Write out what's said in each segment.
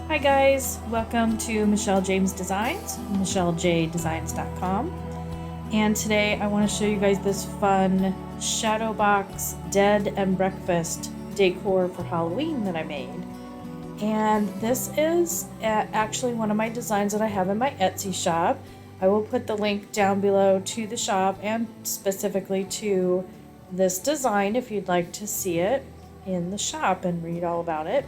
Hi guys, welcome to Michelle James Designs, michelleJdesigns.com. And today I want to show you guys this fun shadow box dead and breakfast decor for Halloween that I made. And this is actually one of my designs that I have in my Etsy shop. I will put the link down below to the shop and specifically to this design if you'd like to see it in the shop and read all about it.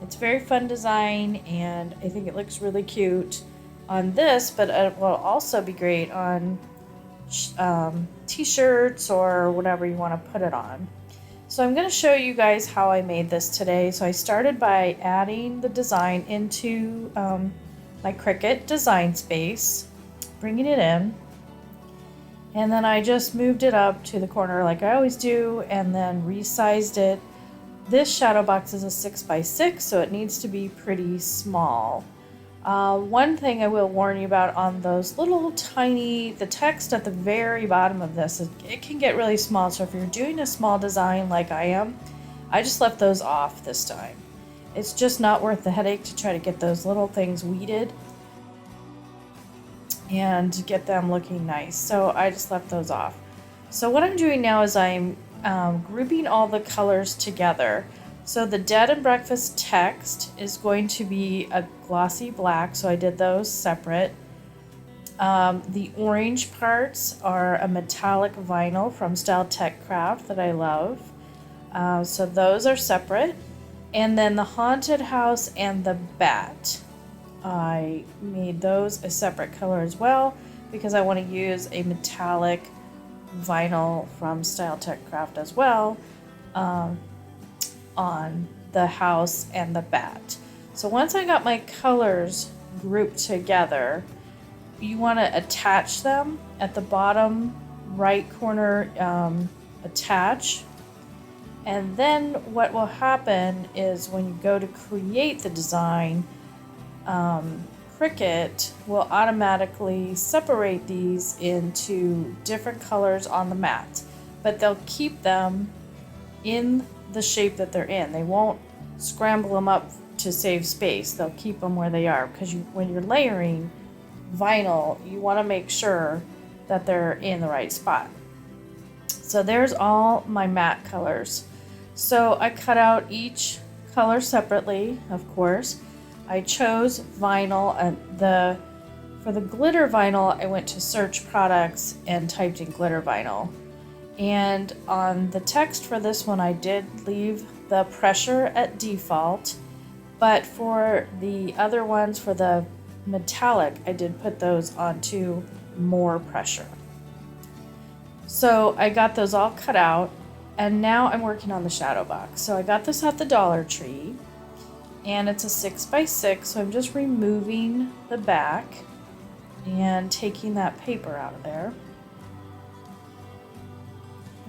It's a very fun design and I think it looks really cute on this, but it will also be great on t-shirts or whatever you want to put it on. So I'm going to show you guys how I made this today. So I started by adding the design into my Cricut design space, bringing it in, and then I just moved it up to the corner like I always do and then resized it. This shadow box is a 6x6, so it needs to be pretty small. One thing I will warn you about on those little tiny, the text at the very bottom of this, it can get really small. So if you're doing a small design like I am, I just left those off this time. It's just not worth the headache to try to get those little things weeded and get them looking nice. So I just left those off. So what I'm doing now is I'm grouping all the colors together. So the dead and breakfast text is going to be a glossy black, so I did those separate. The orange parts are a metallic vinyl from StyleTechCraft that I love. So those are separate. And then the haunted house and the bat, I made those a separate color as well because I want to use a metallic vinyl from StyleTechCraft as well on the house and the bat. So once I got my colors grouped together, you want to attach them at the bottom right corner, attach, and then what will happen is when you go to create the design, Cricut will automatically separate these into different colors on the mat, but they'll keep them in the shape that they're in. They won't scramble them up to save space. They'll keep them where they are because when you're layering vinyl, you want to make sure that they're in the right spot. So there's all my matte colors. So I cut out each color separately, of course. I chose vinyl, and for the glitter vinyl, I went to search products and typed in glitter vinyl. And on the text for this one, I did leave the pressure at default, but for the other ones, for the metallic, I did put those onto more pressure. So I got those all cut out, and now I'm working on the shadow box. So I got this at the Dollar Tree. And it's a 6x6, so I'm just removing the back and taking that paper out of there.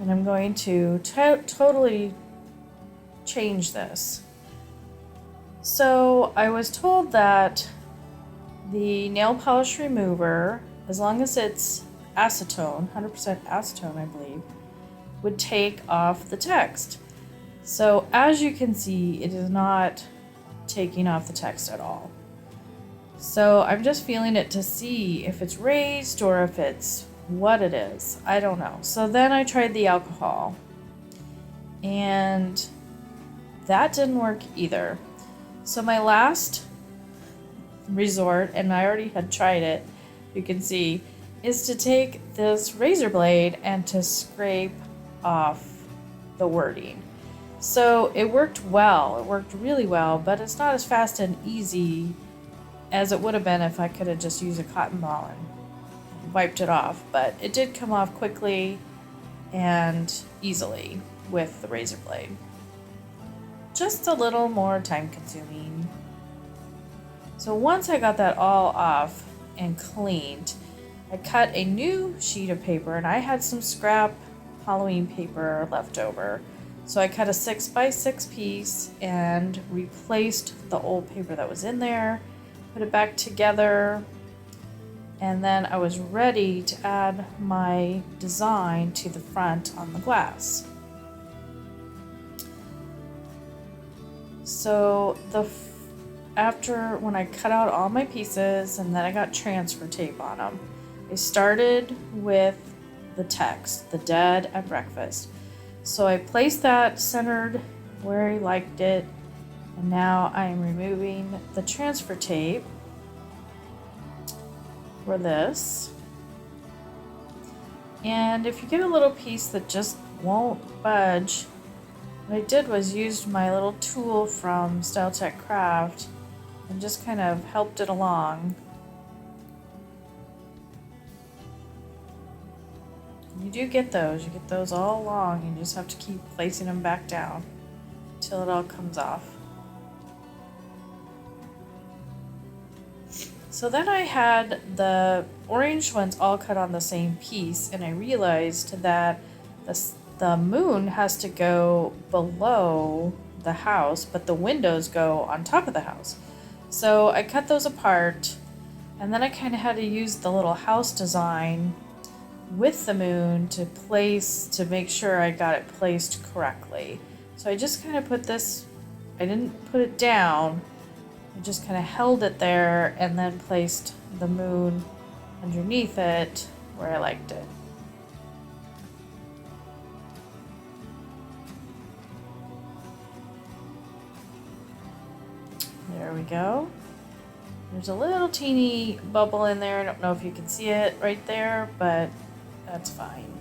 And I'm going to totally change this. So I was told that the nail polish remover, as long as it's acetone, 100% acetone I believe, would take off the text. So as you can see, it is not taking off the text at all. So I'm just feeling it to see if it's raised or if it's what it is. I don't know. So then I tried the alcohol and that didn't work either. So my last resort, and I already had tried it, you can see, is to take this razor blade and to scrape off the wording. So it worked well, it worked really well, but it's not as fast and easy as it would have been if I could have just used a cotton ball and wiped it off. But it did come off quickly and easily with the razor blade. Just a little more time consuming. So once I got that all off and cleaned, I cut a new sheet of paper, and I had some scrap Halloween paper left over. So I cut a 6x6 piece and replaced the old paper that was in there, put it back together, and then I was ready to add my design to the front on the glass. So after when I cut out all my pieces and then I got transfer tape on them, I started with the text, "The Dead at Breakfast." So I placed that centered where I liked it, and now I am removing the transfer tape for this. And if you get a little piece that just won't budge, what I did was used my little tool from StyleTechCraft and just kind of helped it along. You do get those. You get those all along. You just have to keep placing them back down until it all comes off. So then I had the orange ones all cut on the same piece, and I realized that the moon has to go below the house, but the windows go on top of the house. So I cut those apart, and then I kind of had to use the little house design with the moon to make sure I got it placed correctly. So I just kind of put this, I didn't put it down, I just kind of held it there and then placed the moon underneath it where I liked it. There we go. There's a little teeny bubble in there. I don't know if you can see it right there, but that's fine.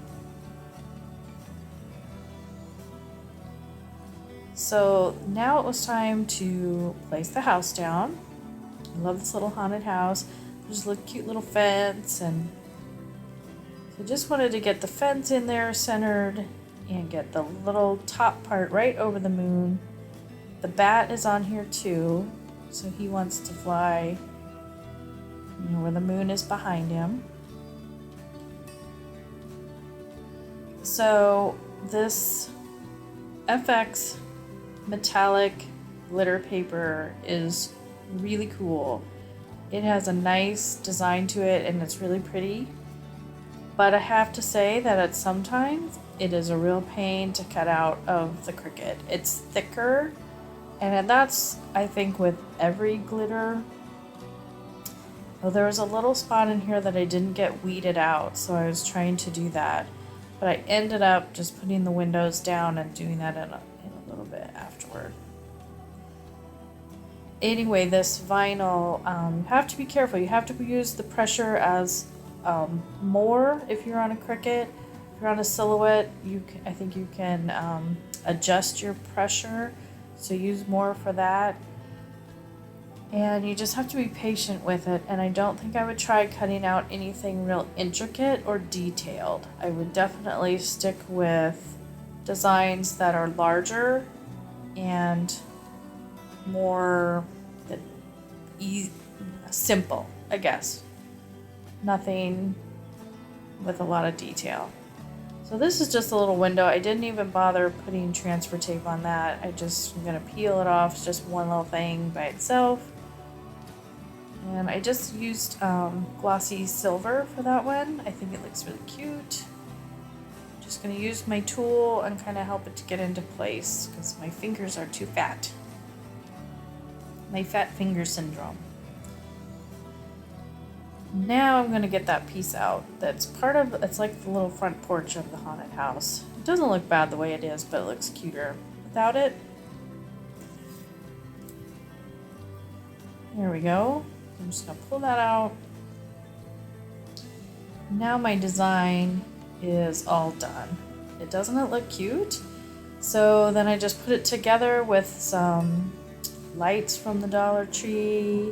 So now it was time to place the house down. I love this little haunted house. There's a cute little fence, and so just wanted to get the fence in there centered and get the little top part right over the moon. The bat is on here too, so he wants to fly, where the moon is behind him. So this FX metallic glitter paper is really cool. It has a nice design to it and it's really pretty, but I have to say that at sometimes it is a real pain to cut out of the Cricut. It's thicker, and that's, I think, with every glitter. Oh, there was a little spot in here that I didn't get weeded out, so I was trying to do that, but I ended up just putting the windows down and doing that in a little bit afterward. Anyway, this vinyl, you have to be careful. You have to use the pressure as more if you're on a Cricut. If you're on a Silhouette, I think you can adjust your pressure, so use more for that. And you just have to be patient with it, and I don't think I would try cutting out anything real intricate or detailed. I would definitely stick with designs that are larger and more simple, I guess. Nothing with a lot of detail. So this is just a little window. I didn't even bother putting transfer tape on that. I'm gonna peel it off. It's just one little thing by itself. And I just used glossy silver for that one. I think it looks really cute. Just gonna use my tool and kind of help it to get into place because my fingers are too fat. My fat finger syndrome. Now I'm gonna get that piece out. It's like the little front porch of the haunted house. It doesn't look bad the way it is, but it looks cuter without it. There we go. I'm just gonna pull that out. Now my design is all done. Doesn't it look cute? So then I just put it together with some lights from the Dollar Tree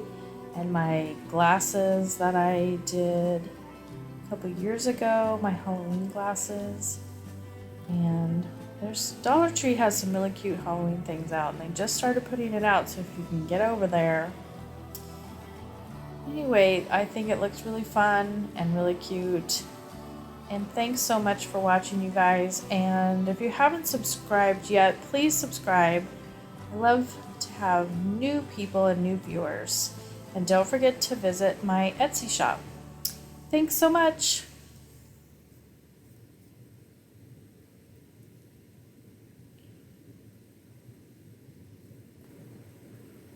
and my glasses that I did a couple years ago, my Halloween glasses. And Dollar Tree has some really cute Halloween things out, and they just started putting it out, so if you can get over there. Anyway, I think it looks really fun and really cute. And thanks so much for watching, you guys. And if you haven't subscribed yet, please subscribe. I love to have new people and new viewers. And don't forget to visit my Etsy shop. Thanks so much.